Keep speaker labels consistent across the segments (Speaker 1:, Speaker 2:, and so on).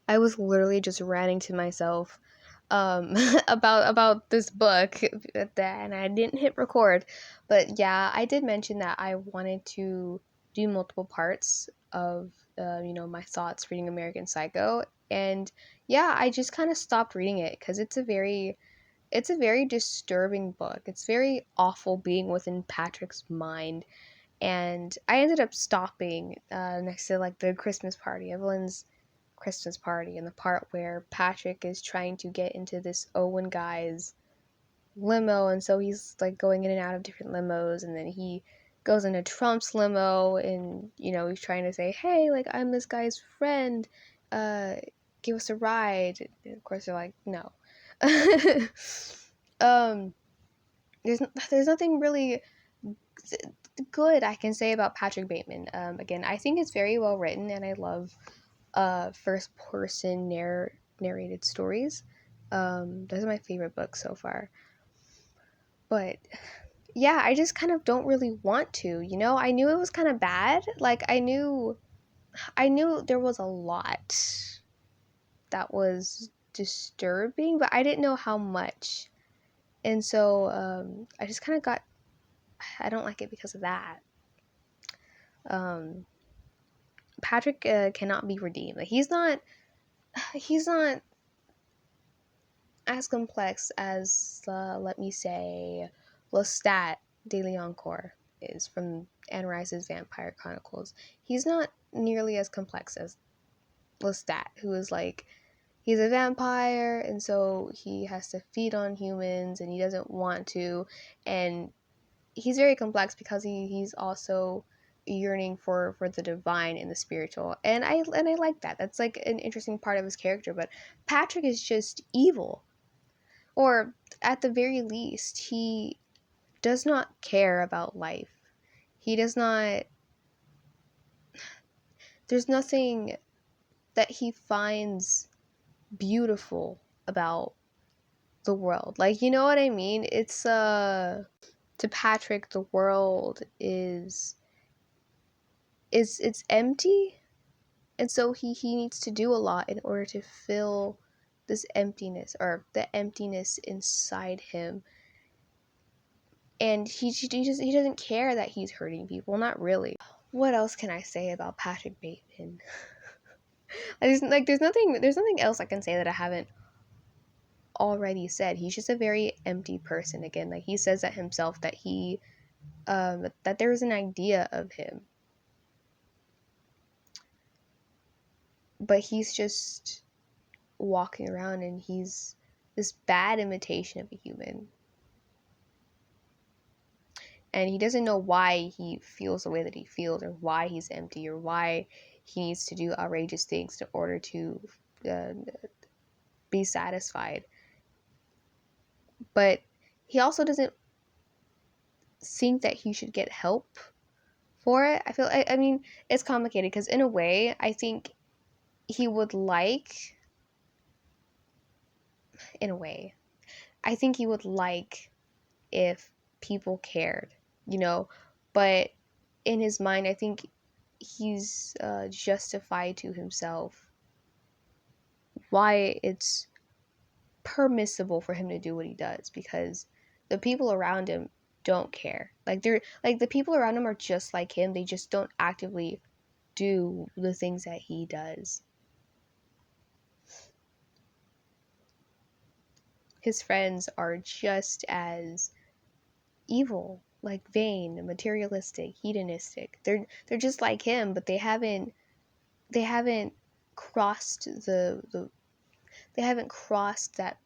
Speaker 1: I was literally just ranting to myself about this book, and I didn't hit record. But yeah, I did mention that I wanted to do multiple parts of my thoughts reading American Psycho, and yeah, I just kind of stopped reading it because it's a very disturbing book. It's very awful being within Patrick's mind, and I ended up stopping next to like the Christmas party, Evelyn's Christmas party, and the part where Patrick is trying to get into this Owen guy's limo, and so he's like going in and out of different limos, and then he goes into Trump's limo, and he's trying to say, "Hey, like I'm this guy's friend, uh, give us a ride." And of course, they're like, "No." um, there's nothing really good I can say about Patrick Bateman. Again, I think it's very well written, and I love first person narrated stories. Those are my favorite books so far. But yeah, I just kind of don't really want to. I knew it was kind of bad. Like I knew there was a lot that was disturbing, but I didn't know how much. And so I just kind of got. I don't like it because of that. Um, Patrick cannot be redeemed. Like he's not. He's not as complex as, let me say, Lestat de Leoncourt is from Anne Rice's Vampire Chronicles. He's not nearly as complex as Lestat, who is like, he's a vampire, and so he has to feed on humans, and he doesn't want to, and he's very complex because he's also yearning for the divine and the spiritual, and I like that. That's like an interesting part of his character. But Patrick is just evil, or at the very least, he does not care about life. He does not, there's nothing that he finds beautiful about the world. Like, you know what I mean? To Patrick, the world is it's empty, and so he needs to do a lot in order to fill this emptiness, or the emptiness inside him. And he doesn't care that he's hurting people, not really. What else can I say about Patrick Bateman? There's nothing else I can say that I haven't already said. He's just a very empty person. Again, like he says that himself, that that there is an idea of him, but he's just walking around, and he's this bad imitation of a human, and he doesn't know why he feels the way that he feels, or why he's empty, or why he needs to do outrageous things in order to uh, be satisfied. But he also doesn't think that he should get help for it. I mean, it's complicated because in a way, I think he would like, in a way, I think he would like if people cared, you know, but in his mind, I think he's justified to himself why it's permissible for him to do what he does, because the people around him don't care. Like the people around him are just like him. They just don't actively do the things that he does. His friends are just as evil, like vain, materialistic, hedonistic. They're just like him, but they haven't crossed they haven't crossed that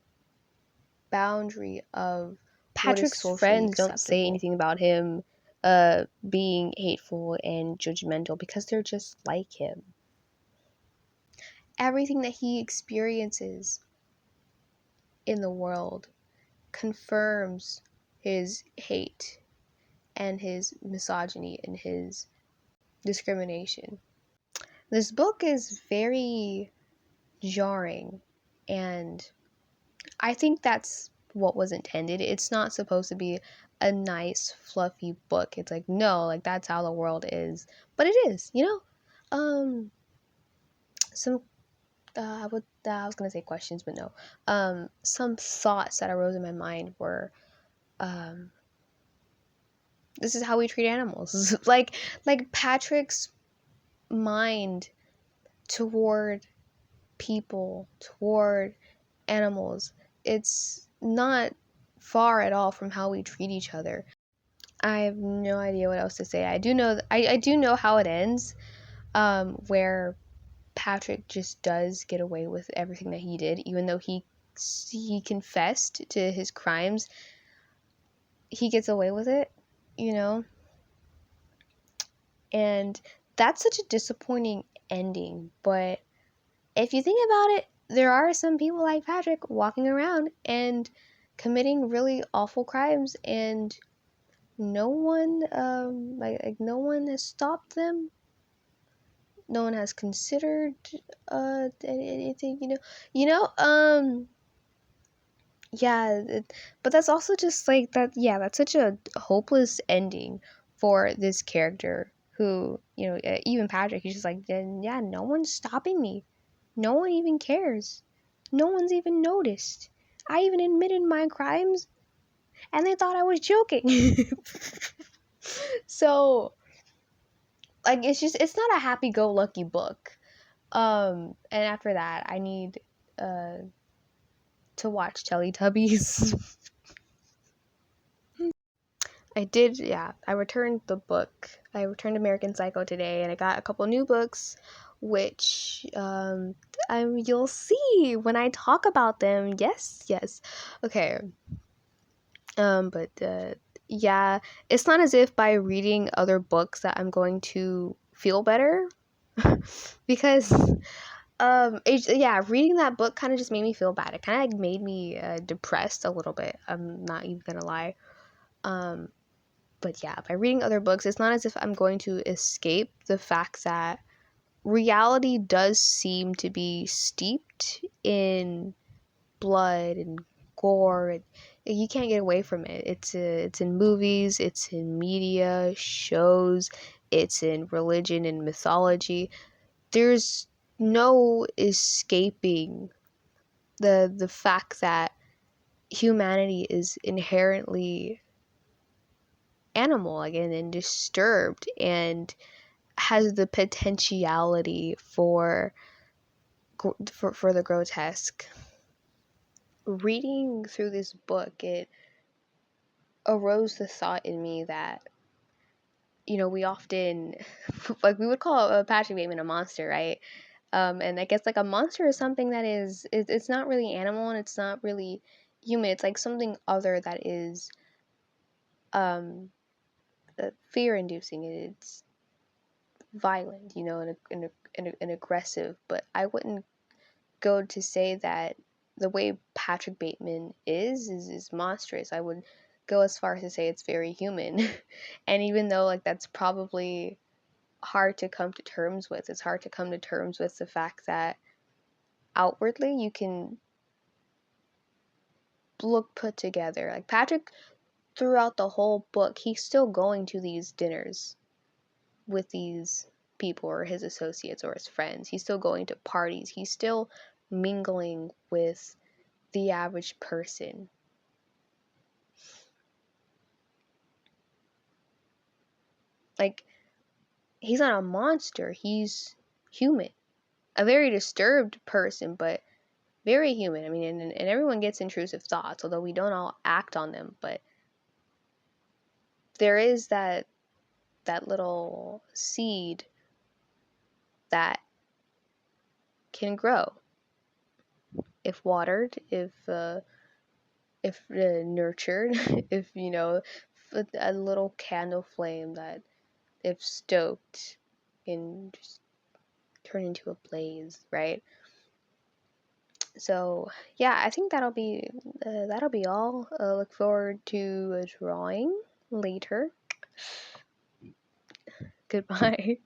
Speaker 1: boundary of what is
Speaker 2: Patrick's
Speaker 1: socially
Speaker 2: friends don't say
Speaker 1: acceptable.
Speaker 2: anything about him being hateful and judgmental because they're just like him.
Speaker 1: Everything that he experiences in the world confirms his hate and his misogyny and his discrimination. This book is very jarring, and I think that's what was intended. It's not supposed to be a nice, fluffy book. It's like, no, like that's how the world is. But it is. Some I was gonna say questions, but no. Some thoughts that arose in my mind were, um, this is how we treat animals. like Patrick's mind toward people, toward animals, it's not far at all from how we treat each other. I have no idea what else to say. I do know I do know how it ends, where Patrick just does get away with everything that he did, even though he confessed to his crimes. He gets away with it, you know, and that's such a disappointing ending. But if you think about it, there are some people like Patrick walking around and committing really awful crimes, and no one, like no one has stopped them. No one has considered anything, yeah, but that's also just like that. Yeah, that's such a hopeless ending for this character who, even Patrick, he's just like, yeah, no one's stopping me. No one even cares. No one's even noticed. I even admitted my crimes and they thought I was joking. So, like, it's not a happy go lucky book. And after that, I need uh to watch Teletubbies. I did, yeah. I returned the book. I returned American Psycho today, and I got a couple new books, which you'll see when I talk about them. Yes, yes. Okay. But yeah, it's not as if by reading other books that I'm going to feel better, because yeah, reading that book kind of just made me feel bad. It kind of like made me depressed a little bit. I'm not even gonna lie. Um, but yeah, by reading other books, it's not as if I'm going to escape the fact that reality does seem to be steeped in blood and gore. And you can't get away from it. It's in movies, it's in media, shows, it's in religion and mythology. There's no escaping the fact that humanity is inherently animal again and disturbed and has the potentiality for the grotesque. Reading through this book, it arose the thought in me that, we often like we would call Patrick Bateman a monster, right? And I guess like a monster is something that it's not really animal and it's not really human. It's like something other that is um fear inducing. It's violent, and aggressive. But I wouldn't go to say that the way Patrick Bateman is monstrous. I would go as far as to say it's very human. And even though like that's probably hard to come to terms with, it's hard to come to terms with the fact that outwardly you can look put together. Like Patrick, throughout the whole book, he's still going to these dinners with these people or his associates or his friends. He's still going to parties. He's still mingling with the average person. Like, he's not a monster, he's human. A very disturbed person, but very human. I mean, and everyone gets intrusive thoughts, although we don't all act on them, but there is that little seed that can grow if watered, if nurtured, if a little candle flame that, if stoked, can just turn into a blaze, right? So yeah, I think that'll be all. Look forward to drawing later. Goodbye.